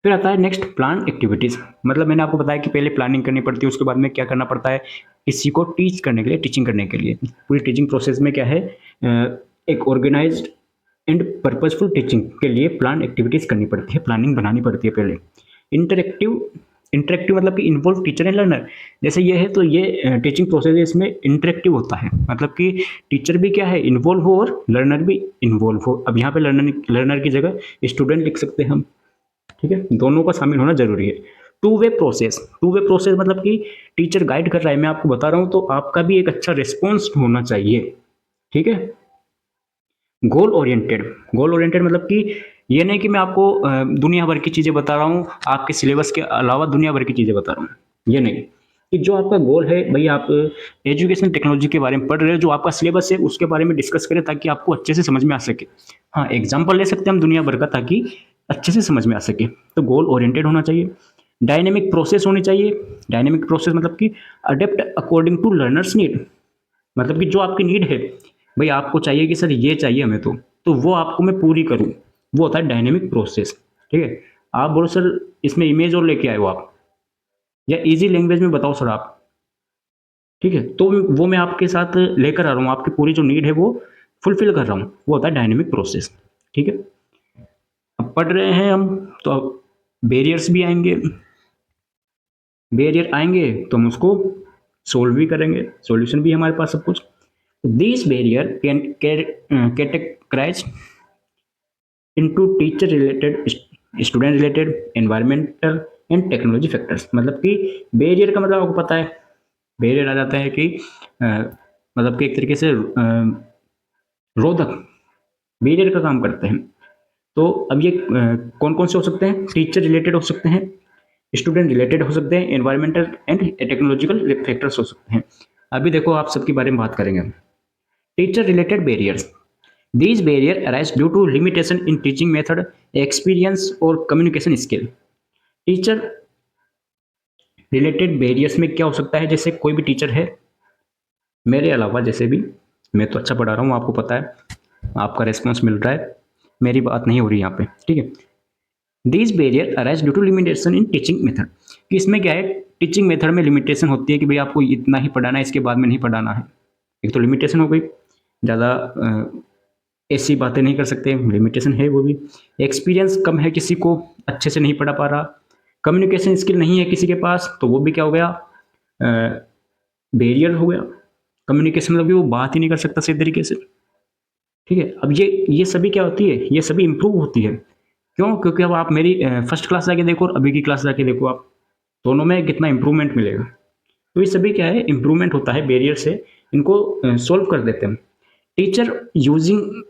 फिर आता है नेक्स्ट प्लान एक्टिविटीज। मतलब मैंने आपको बताया कि पहले प्लानिंग करनी पड़ती है, उसके बाद में क्या करना पड़ता है, किसी को टीच करने के लिए, टीचिंग करने के लिए। पूरी टीचिंग प्रोसेस में क्या है, एक ऑर्गेनाइज्ड एंड पर्पजफुल टीचिंग के लिए प्लान एक्टिविटीज करनी पड़ती है, प्लानिंग बनानी पड़ती है पहले। इंटरेक्टिव, इंटरेक्टिव मतलब कि इन्वॉल्व टीचर एंड लर्नर। जैसे ये है तो ये टीचिंग प्रोसेस है, इसमें इंटरेक्टिव होता है, मतलब कि टीचर भी क्या है, इन्वॉल्व हो, और लर्नर भी इन्वॉल्व हो। अब यहाँ पे लर्नर की जगह स्टूडेंट लिख सकते हैं हम। ठीक है, दोनों का शामिल होना जरूरी है। Two way process, two way process मतलब कि टीचर गाइड कर रहा है, मैं आपको बता रहा हूँ, तो आपका भी एक अच्छा रिस्पॉन्स होना चाहिए। ठीक है। गोल ओरिएंटेड, गोल ओरिएंटेड मतलब कि ये नहीं कि मैं आपको दुनिया भर की चीज़ें बता रहा हूँ, आपके सिलेबस के अलावा दुनिया भर की चीज़ें बता रहा हूँ, ये नहीं। कि जो आपका गोल है भाई, आप एजुकेशन टेक्नोलॉजी के बारे में पढ़ रहे हो, जो आपका सिलेबस है उसके बारे में डिस्कस करें ताकि आपको अच्छे से समझ में आ सके। हाँ, एग्जाम्पल ले सकते हैं हम दुनिया भर का, ताकि अच्छे से समझ में आ सके। तो गोल ओरिएंटेड होना चाहिए। डायनेमिक प्रोसेस होनी चाहिए। डायनेमिक प्रोसेस मतलब कि adapt according to learners need, मतलब कि जो आपकी नीड है, भाई आपको चाहिए कि सर ये चाहिए हमें, तो वो आपको मैं पूरी करूँ, वो होता है डायनेमिक प्रोसेस। ठीक है। आप बोलो सर इसमें इमेज और लेके आए हो आप, या इजी लैंग्वेज में बताओ सर आप। ठीक है, तो वो मैं आपके साथ लेकर आ रहा हूँ, आपकी पूरी जो नीड है वो फुलफिल कर रहा हूँ, वो होता है डायनेमिक प्रोसेस। ठीक है। अब पढ़ रहे हैं हम, तो अब बैरियर्स भी आएंगे, बैरियर आएंगे तो हम उसको सोल्व भी करेंगे, सॉल्यूशन भी हमारे पास सब कुछ। This barrier can categorize into teacher related, student related, environmental and technology factors. मतलब कि बैरियर का मतलब आपको पता है, बैरियर आ जाता है कि मतलब कि एक तरीके से रोधक, बैरियर का काम करते हैं। तो अब ये कौन कौन से हो सकते हैं, टीचर रिलेटेड हो सकते हैं, स्टूडेंट रिलेटेड हो सकते हैं, एनवायरमेंटल एंड टेक्नोलॉजिकल फैक्टर्स हो सकते हैं। अभी देखो आप सबके बारे में बात करेंगे। Teacher related barriers, these barriers arise due to limitation in teaching method, experience और communication skill। Teacher related barriers में क्या हो सकता है, जैसे कोई भी टीचर है मेरे अलावा, जैसे भी मैं तो अच्छा पढ़ा रहा हूँ, आपको पता है, आपका रेस्पॉन्स मिल रहा है, मेरी बात नहीं हो रही यहाँ पे। ठीक है। These barrier arise due to limitation in teaching method, कि इसमें क्या है, टीचिंग मेथड में लिमिटेशन होती है कि भाई आपको इतना ही पढ़ाना है, इसके बाद में नहीं पढ़ाना है। एक तो लिमिटेशन हो गई, ज़्यादा ऐसी बातें नहीं कर सकते, लिमिटेशन है वो भी। एक्सपीरियंस कम है किसी को, अच्छे से नहीं पढ़ा पा रहा। कम्युनिकेशन स्किल नहीं है किसी के पास, तो वो भी क्या हो गया, बैरियर हो गया। कम्युनिकेशन मतलब कि वो बात ही नहीं कर सकता सही तरीके से। ठीक है, अब ये सभी क्या होती है, ये सभी इंप्रूव होती है। क्यों? क्योंकि अब आप मेरी फर्स्ट क्लास जाके देखो और अभी की क्लास जाके देखो, आप दोनों में कितना इंप्रूवमेंट मिलेगा। तो ये सभी क्या है, इंप्रूवमेंट होता है, बैरियर से इनको सोल्व कर देते हैं। Teacher using,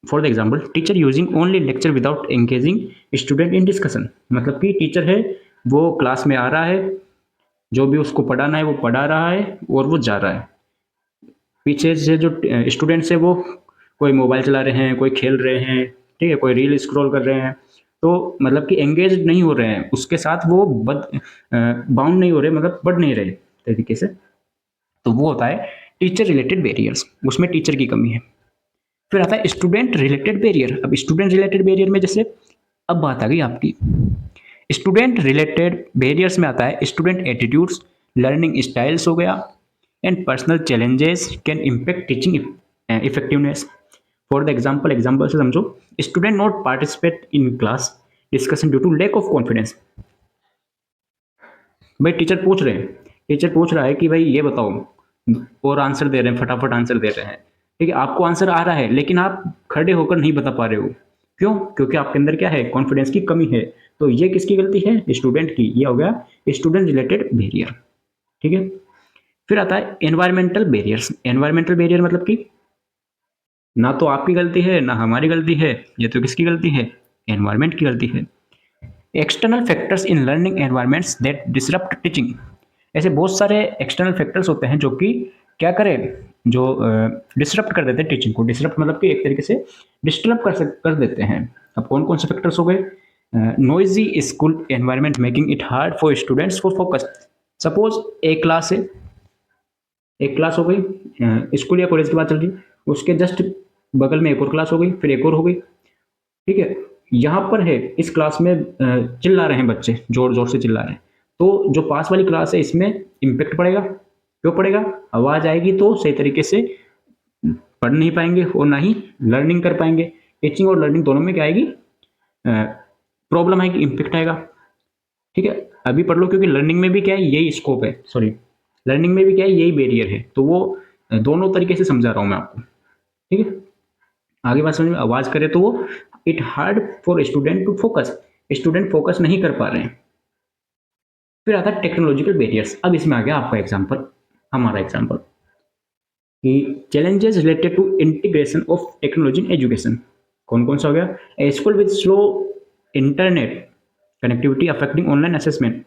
for the example, teacher using only lecture without engaging student in discussion. मतलब कि टीचर है, वो क्लास में आ रहा है, जो भी उसको पढ़ाना है वो पढ़ा रहा है और वो जा रहा है। पीछे से जो स्टूडेंट्स है वो कोई मोबाइल चला रहे हैं, कोई खेल रहे हैं, ठीक है, कोई रील स्क्रॉल कर रहे हैं। तो मतलब कि एंगेज नहीं हो रहे हैं उसके साथ, वो बाउंड नहीं हो रहे, मतलब बढ़ नहीं रहे तरीके से। तो वो होता है टीचर रिलेटेड बैरियर्स, उसमें टीचर की कमी है। फिर आता है स्टूडेंट रिलेटेड बैरियर। अब स्टूडेंट रिलेटेड बैरियर में जैसे अब बात आ गई आपकी, स्टूडेंट रिलेटेड बैरियर्स में आता है स्टूडेंट एटीट्यूड्स, लर्निंग स्टाइल्स हो गया, and personal challenges can impact teaching effectiveness. For the example से समझो, student not participate in class discussion due to lack of confidence. भाई टीचर पूछ रहा है कि भाई ये बताओ, और आंसर दे रहे हैं, फटाफट आंसर दे रहे हैं। ठीक है, आपको आंसर आ रहा है लेकिन आप खड़े होकर नहीं बता पा रहे हो। क्यों? क्योंकि आपके अंदर क्या है, कॉन्फिडेंस की कमी है। तो ये किसकी गलती है? स्टूडेंट की। ये हो गया स्टूडेंट रिलेटेड बैरियर। ठीक है, फिर आता है एनवायरमेंटल बैरियर्स। एनवायरमेंटल बैरियर मतलब कि ना तो आपकी गलती है ना हमारी गलती है, ये तो किसकी गलती है? एनवायरमेंट की गलती है। External factors in learning environments that disrupt teaching. ऐसे बहुत सारे एक्सटर्नल फैक्टर्स होते हैं जो कि क्या करें, जो डिसरप्ट कर देते हैं टीचिंग को। डिसरप्ट मतलब कि एक तरीके से डिस्टर्ब कर देते हैं। अब कौन कौन से फैक्टर्स हो गए? Noisy school environment making it hard for students for focus. Suppose एक क्लास है, एक क्लास हो गई, स्कूल या कॉलेज की बात चल रही, उसके जस्ट बगल में एक और क्लास हो गई, फिर एक और हो गई। ठीक है, यहाँ पर है इस क्लास में चिल्ला रहे हैं बच्चे, जोर जोर से चिल्ला रहे हैं, तो जो पास वाली क्लास है इसमें इम्पेक्ट पड़ेगा। क्यों पड़ेगा? आवाज आएगी तो सही तरीके से पढ़ नहीं पाएंगे और ना ही लर्निंग कर पाएंगे। टीचिंग और लर्निंग दोनों में क्या आएगी, प्रॉब्लम आएगी, इम्पेक्ट आएगा। ठीक है, अभी पढ़ लो, क्योंकि लर्निंग में भी क्या है, यही स्कोप है, सॉरी, लर्निंग में भी क्या है, यही बैरियर है। तो वो दोनों तरीके से समझा रहा हूँ मैं आपको। ठीक है, आगे बात समझ में, आवाज करे तो वो it hard for student to focus, student focus नहीं कर पा रहे हैं। फिर आता है टेक्नोलॉजिकल बैरियर्स। अब इसमें आ गया आपका एग्जांपल, हमारा एग्जांपल, कि challenges related to integration of technology in education. कौन कौन सा हो गया? A school with slow internet connectivity affecting online assessment.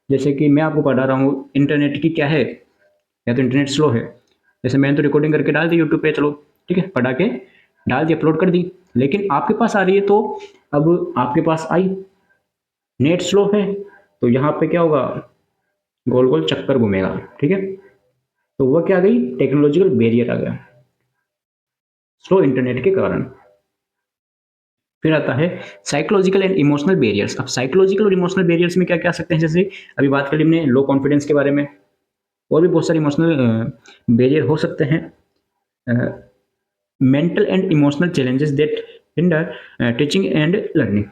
जैसे कि मैं आपको पढ़ा रहा हूँ, इंटरनेट की क्या है, या तो इंटरनेट स्लो है। जैसे मैंने तो रिकॉर्डिंग करके डाल दी यूट्यूब पे, चलो ठीक है, पढ़ा के डाल दी, अपलोड कर दी, लेकिन आपके पास आ रही है, तो अब आपके पास आई, नेट स्लो है, तो यहाँ पे क्या होगा, गोल गोल चक्कर घूमेगा। ठीक है, तो वह क्या आ गई, टेक्नोलॉजिकल बैरियर आ गया, स्लो इंटरनेट के कारण। फिर आता है साइकोलॉजिकल एंड इमोशनल बैरियर्स। अब साइकोलॉजिकल और इमोशनल बैरियर्स में क्या क्या आ सकते हैं? जैसे अभी बात कर ली हमने लो कॉन्फिडेंस के बारे में, और भी बहुत सारे इमोशनल बैरियर हो सकते हैं। Mental and emotional challenges that hinder teaching and learning.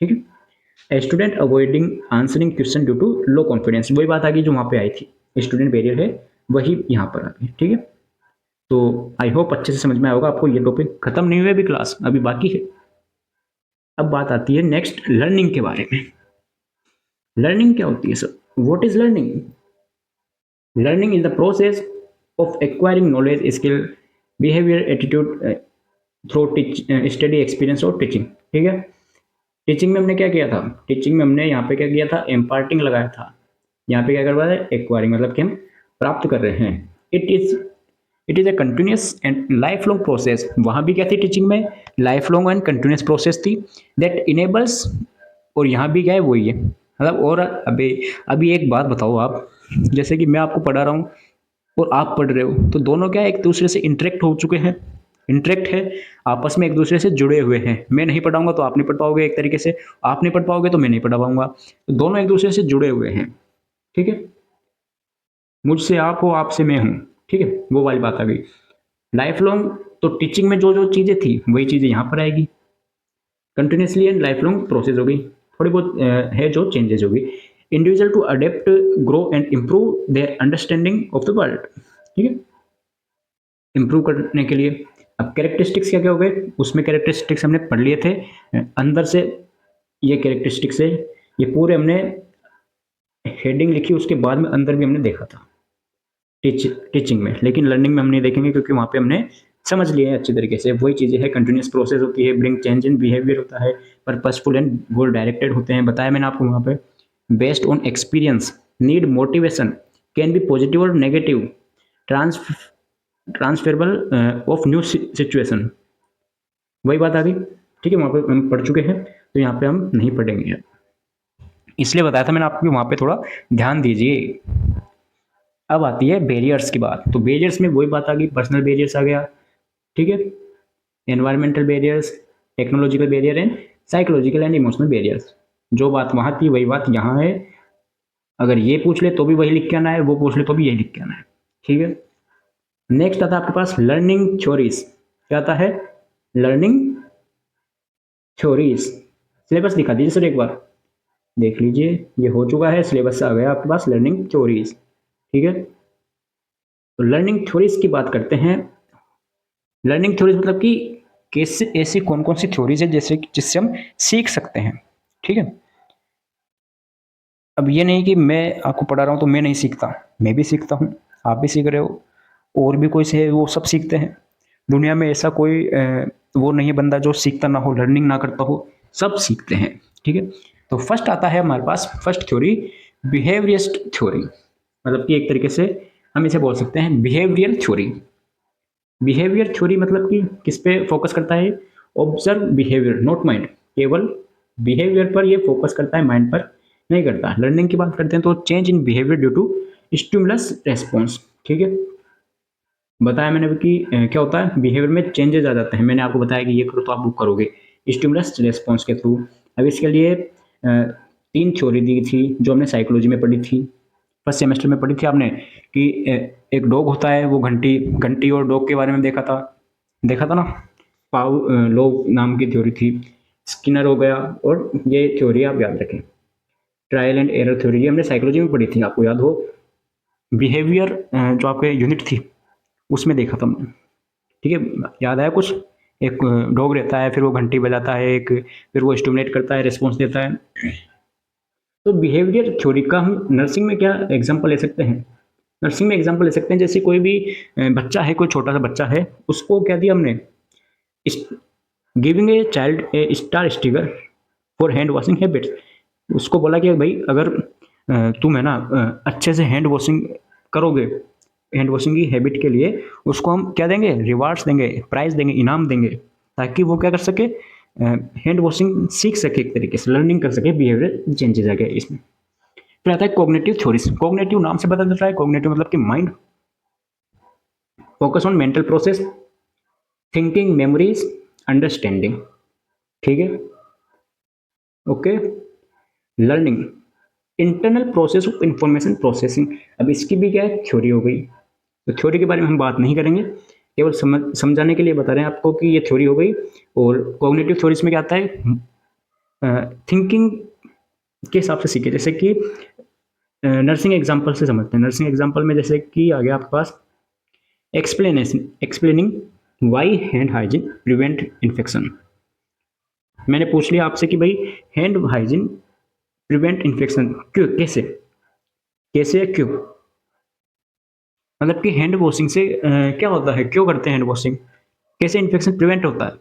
ठीक है, student avoiding answering question due to low confidence. वही बात आ गई जो वहाँ पे आई थी, स्टूडेंट बैरियर है, वही यहाँ पर आ गई। ठीक है, तो आई होप अच्छे से समझ में आया होगा आपको। ये टॉपिक खत्म नहीं हुए अभी, क्लास अभी बाकी है। अब बात आती है नेक्स्ट लर्निंग के बारे में। लर्निंग क्या होती है sir? What is learning? Learning is the process of acquiring knowledge, skill, behaviour, attitude through study, experience और टीचिंग। ठीक है, टीचिंग में हमने क्या किया था? टीचिंग में हमने यहाँ पे क्या किया था, इम्पार्टिंग लगाया था। यहाँ पे क्या करवा है, एक्वायरिंग, मतलब कि हम प्राप्त कर रहे हैं। It is a continuous and life long process. वहाँ भी क्या थी टीचिंग में, life long and continuous process थी, दैट इनेबल्स, और यहाँ भी क्या है, वही है। मतलब, और अभी अभी एक बात बताओ आप, जैसे कि मैं आपको पढ़ा रहा हूँ और आप पढ़ रहे हो, तो दोनों क्या एक दूसरे से इंटरेक्ट हो चुके हैं, इंटरेक्ट है, आपस में एक दूसरे से जुड़े हुए हैं। मैं नहीं पढ़ाऊंगा तो आप नहीं पढ़ पाओगे, एक तरीके से आप नहीं पढ़ पाओगे तो मैं नहीं पढ़ा पाऊंगा, तो दोनों एक दूसरे से जुड़े हुए हैं। ठीक है, मुझसे आप हो, आपसे मैं हूँ, ठीक है, वो वाली बात आ गई। लाइफ लॉन्ग तो टीचिंग में जो जो चीज़ें थी वही चीज़ें यहाँ पर आएगी। Continuously and life long process हो गई, थोड़ी बहुत है जो चेंजेस होगी। Individual to adapt, grow and improve their understanding of the world, ठीक है, इम्प्रूव करने के लिए। अब कैरेक्टरिस्टिक्स क्या क्या हो गए, उसमें कैरेक्टरिस्टिक्स हमने पढ़ लिए थे अंदर से, ये कैरेक्टरिस्टिक्स है, ये पूरे हमने हेडिंग लिखी, उसके बाद में अंदर भी हमने देखा था टीचिंग में, लेकिन लर्निंग में हम नहीं देखेंगे क्योंकि वहाँ पे हमने समझ लिए हैं अच्छी तरीके से। वही चीज़ें है, कंटिन्यूस प्रोसेस होती है, ब्रिंग चेंज इन बिहेवियर होता है, पर्पसफुल एंड गोल डायरेक्टेड होते हैं, बताया मैंने आपको वहाँ पे। Based on experience, need motivation, can be positive और negative, trans transferable of new situation, वही बात आ गई, ठीक है, वहाँ पे हम पढ़ चुके हैं, तो यहाँ पे हम नहीं पढ़ेंगे, इसलिए बताया था मैंने आपको वहाँ पे थोड़ा ध्यान दीजिए। अब आती है बैरियर्स की बात, तो बैरियर्स में वही बात आ गई, पर्सनल बैरियर्स आ गया, ठीक है, environmental barriers, technological barrier and psychological and emotional barriers. जो बात वहाँ थी वही बात यहाँ है, अगर ये पूछ ले तो भी वही लिख के आना है, वो पूछ ले तो भी यही लिख के आना है, ठीक है। नेक्स्ट आता है आपके पास लर्निंग थ्योरीज, क्या आता है, लर्निंग थ्योरीज। सिलेबस दिखा दीजिए सर एक बार, देख लीजिए, ये हो चुका है, सिलेबस आ गया आपके पास लर्निंग थ्योरीज, ठीक है। तो लर्निंग थ्योरीज की बात करते हैं। लर्निंग थ्योरीज मतलब कि कैसे, ऐसी कौन कौन सी थ्योरीज है जैसे जिससे हम सीख सकते हैं, ठीक है। अब ये नहीं कि मैं आपको पढ़ा रहा हूँ तो मैं नहीं सीखता, मैं भी सीखता हूँ, आप भी सीख रहे हो, और भी कोई से है वो सब सीखते हैं। दुनिया में ऐसा कोई वो नहीं है बंदा जो सीखता ना हो, लर्निंग ना करता हो, सब सीखते हैं, ठीक है। तो फर्स्ट आता है हमारे पास, फर्स्ट थ्योरी बिहेवियरिस्ट थ्योरी, मतलब कि एक तरीके से हम इसे बोल सकते हैं बिहेवियरल थ्योरी। बिहेवियर थ्योरी मतलब कि किस पे फोकस करता है, ऑब्जर्व बिहेवियर नॉट माइंड, केवल बिहेवियर पर ये फोकस करता है, माइंड पर नहीं करता। लर्निंग की बात करते हैं तो change in behaviour due to stimulus response, ठीक है, बताया मैंने भी कि क्या होता है, बिहेवियर में चेंजेस आ जाते हैं, मैंने आपको बताया कि ये करो तो आप वो करोगे स्टिमुलस रेस्पॉन्स के थ्रू। अब इसके लिए तीन थ्योरी दी थी जो हमने साइकोलॉजी में पढ़ी थी, फर्स्ट सेमेस्टर में पढ़ी थी आपने, कि एक डॉग होता है, वो घंटी घंटी और डॉग के बारे में देखा था ना, लोग नाम की थ्योरी थी, स्किनर हो गया, और ये थ्योरी आप याद रखें, ट्रायल एंड एरर थ्योरी, ये हमने साइकोलॉजी में पढ़ी थी, आपको याद हो, बिहेवियर जो आपके यूनिट थी उसमें देखा था हमने, ठीक है, याद आया कुछ। एक डॉग रहता है, फिर वो घंटी बजाता है, एक फिर वो स्टिमुलेट करता है, रिस्पॉन्स देता है। तो बिहेवियर थ्योरी का हम नर्सिंग में क्या एग्जांपल ले सकते हैं, नर्सिंग में एग्जांपल ले सकते हैं, जैसे कोई भी बच्चा है, कोई छोटा सा बच्चा है, उसको क्या दिया हमने, giving a child a star sticker for hand washing habits, उसको बोला कि भाई अगर तुम है ना अच्छे से हैंड वॉशिंग करोगे, हैंड वॉशिंग की हैबिट के लिए उसको हम क्या देंगे, रिवार्ड्स देंगे, प्राइज देंगे, इनाम देंगे, ताकि वो क्या कर सके, हैंड वॉशिंग सीख सके, एक तरीके से लर्निंग कर सके, बिहेवियर चेंजेस आ गए इसमें। फिर आता है कॉग्निटिव थ्योरीज, कॉग्निटिव नाम से पता चलता है, कॉग्निटिव मतलब कि mind, focus on mental process, thinking, memories, understanding, ठीक है, okay. Learning, internal process of information processing, अब इसकी भी क्या है, थ्योरी हो गई, तो थ्योरी के बारे में हम बात नहीं करेंगे, केवल समझाने के लिए बता रहे हैं आपको कि ये थ्योरी हो गई। और कॉग्निटिव थ्योरीज में क्या आता है, थिंकिंग के हिसाब से सीखे, जैसे कि नर्सिंग एग्जाम्पल से समझते हैं, नर्सिंग एग्जाम्पल में जैसे कि आ गया आपके पास explanation, explaining why hand hygiene prevent infection. मैंने पूछ लिया आपसे कि भाई हैंड हाइजीन प्रिवेंट इन्फेक्शन क्यों, कैसे, कैसे क्यों, मतलब कि हैंड वॉशिंग से क्या होता है, क्यों करते हैं हैंड वॉशिंग, कैसे इन्फेक्शन प्रिवेंट होता है,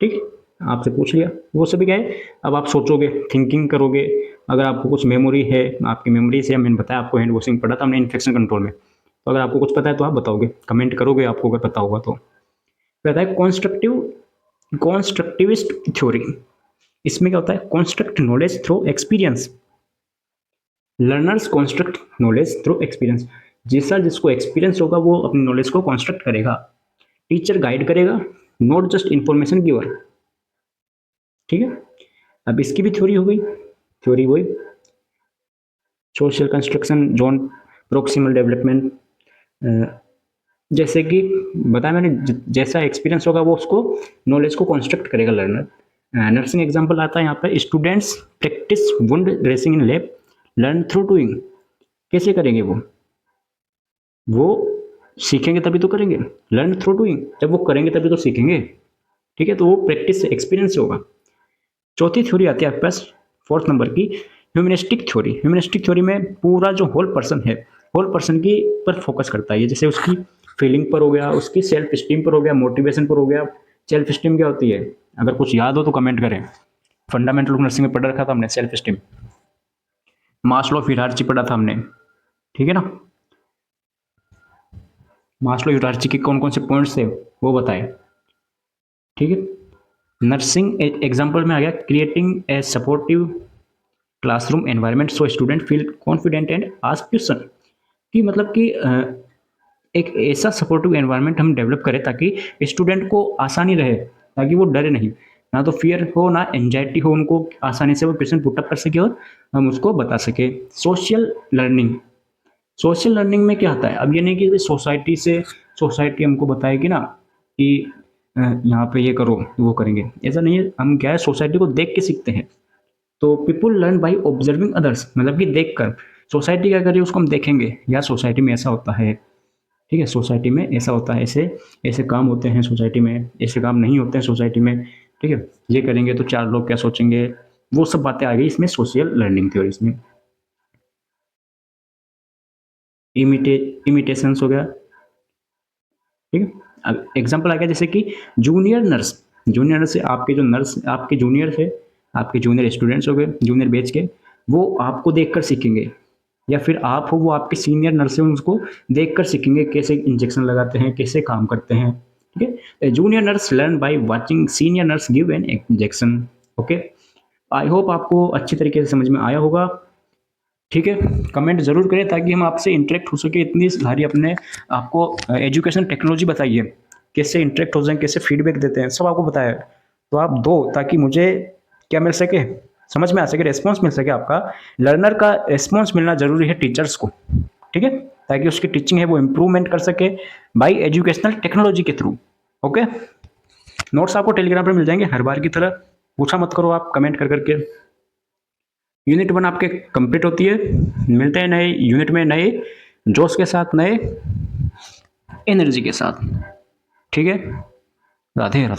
ठीक, आपसे पूछ लिया, वो सभी क्या है, अब आप सोचोगे, थिंकिंग करोगे, अगर आपको कुछ मेमोरी है, आपकी मेमोरी से, मैंने बताया आपको हैंड वॉशिंग पढ़ा था हमने इन्फेक्शन कंट्रोल में, तो अगर आपको कुछ पता है तो आप बताओगे, कमेंट करोगे आपको अगर पता होगा तो। कहता है कॉन्स्ट्रक्टिविस्ट थ्योरी, इसमें क्या होता है, construct knowledge through experience, learners construct knowledge through experience, जैसा जिसको एक्सपीरियंस होगा वो अपनी नॉलेज को कॉन्स्ट्रक्ट करेगा, टीचर गाइड करेगा, नॉट जस्ट इंफॉर्मेशन गिवर, ठीक है। अब इसकी भी थ्योरी हो गई, थ्योरी वही, social construction, zone proximal development, जैसे कि बताया मैंने, जैसा एक्सपीरियंस होगा वो उसको नॉलेज को कंस्ट्रक्ट करेगा लर्नर। नर्सिंग एग्जांपल आता है यहाँ पे, students practice wound dressing in lab, learn through doing. कैसे करेंगे वो सीखेंगे तभी तो करेंगे, लर्न थ्रू डूइंग, जब वो करेंगे तभी तो सीखेंगे। ठीक है, तो वो प्रैक्टिस से, एक्सपीरियंस से होगा। चौथी थ्योरी आती है आपके पास, फोर्थ नंबर की, ह्यूमनिस्टिक थ्योरी। ह्यूमनिस्टिक थ्योरी में पूरा जो होल पर्सन है, होल पर्सन की पर फोकस करता है ये, जैसे उसकी फीलिंग पर हो गया, उसकी सेल्फ स्टीम पर हो गया, मोटिवेशन पर हो गया। सेल्फ स्टीम क्या होती है, अगर कुछ याद हो तो कमेंट करें। फंडामेंटल ऑफ नर्सिंग में पढ़ रखा था हमने self esteem. Maslow of hierarchy पढ़ा था हमने, ठीक है ना। मास्लो हायरार्की के कौन कौन से पॉइंट्स थे वो बताए, ठीक है। नर्सिंग एग्जाम्पल में आ गया, creating a supportive classroom environment so student feel confident and ask question. कि मतलब कि एक ऐसा सपोर्टिव एनवायरनमेंट हम डेवलप करें ताकि स्टूडेंट को आसानी रहे, ताकि वो डरे नहीं, ना तो फियर हो ना एंजाइटी हो, उनको आसानी से वो क्वेश्चन पुटअप कर सके और हम उसको बता सके। सोशल लर्निंग, सोशल लर्निंग में क्या आता है, अब ये नहीं कि सोसाइटी से, सोसाइटी हमको बताएगी ना कि यहाँ पे ये करो वो करेंगे, ऐसा नहीं है। हम क्या है, सोसाइटी को देख के सीखते हैं। तो people learn by observing others, मतलब कि देख कर। सोसाइटी क्या कर रही है उसको हम देखेंगे, यार सोसाइटी में ऐसा होता है, ठीक है, सोसाइटी में ऐसा होता है, ऐसे ऐसे काम होते हैं सोसाइटी में, ऐसे काम नहीं होते हैं सोसाइटी में, ठीक है, ये करेंगे तो चार लोग क्या सोचेंगे, वो सब बातें आ गई इसमें सोशल लर्निंग थ्योरीज में। इमिटेशंस हो गया, ठीक है। अब एग्जाम्पल आ गया जैसे कि जूनियर नर्स, जूनियर नर्स से आपके जो नर्स, आपके जूनियर थे, आपके जूनियर स्टूडेंट्स हो गए, जूनियर बैच के, वो आपको देखकर सीखेंगे, या फिर आप हो वो आपके सीनियर नर्स हैं, उसको देखकर सीखेंगे कैसे इंजेक्शन लगाते हैं, कैसे काम करते हैं, ठीक है। Junior nurse learn by watching senior nurse give an injection. Okay, I hope आपको अच्छी तरीके से समझ में आया होगा, ठीक है। कमेंट जरूर करें ताकि हम आपसे इंटरेक्ट हो सके, इतनी सारी अपने आपको एजुकेशन टेक्नोलॉजी बताई है, कैसे इंटरेक्ट हो जाए, कैसे फीडबैक देते हैं, सब आपको बताया है। तो आप दो ताकि मुझे क्या मिल सके, समझ में आ सके, रेस्पॉन्स मिल सके। आपका लर्नर का रेस्पॉन्स मिलना जरूरी है टीचर्स को, ठीक है, ताकि उसकी टीचिंग है वो इम्प्रूवमेंट कर सके बाई एजुकेशनल टेक्नोलॉजी के थ्रू। ओके, नोट्स आपको टेलीग्राम पर मिल जाएंगे हर बार की तरह, पूछा मत करो आप कमेंट कर करके। यूनिट 1 आपके कंप्लीट होती है, मिलते हैं नए यूनिट में, नए जोश के साथ, नए एनर्जी के साथ, ठीक है। राधे राधे।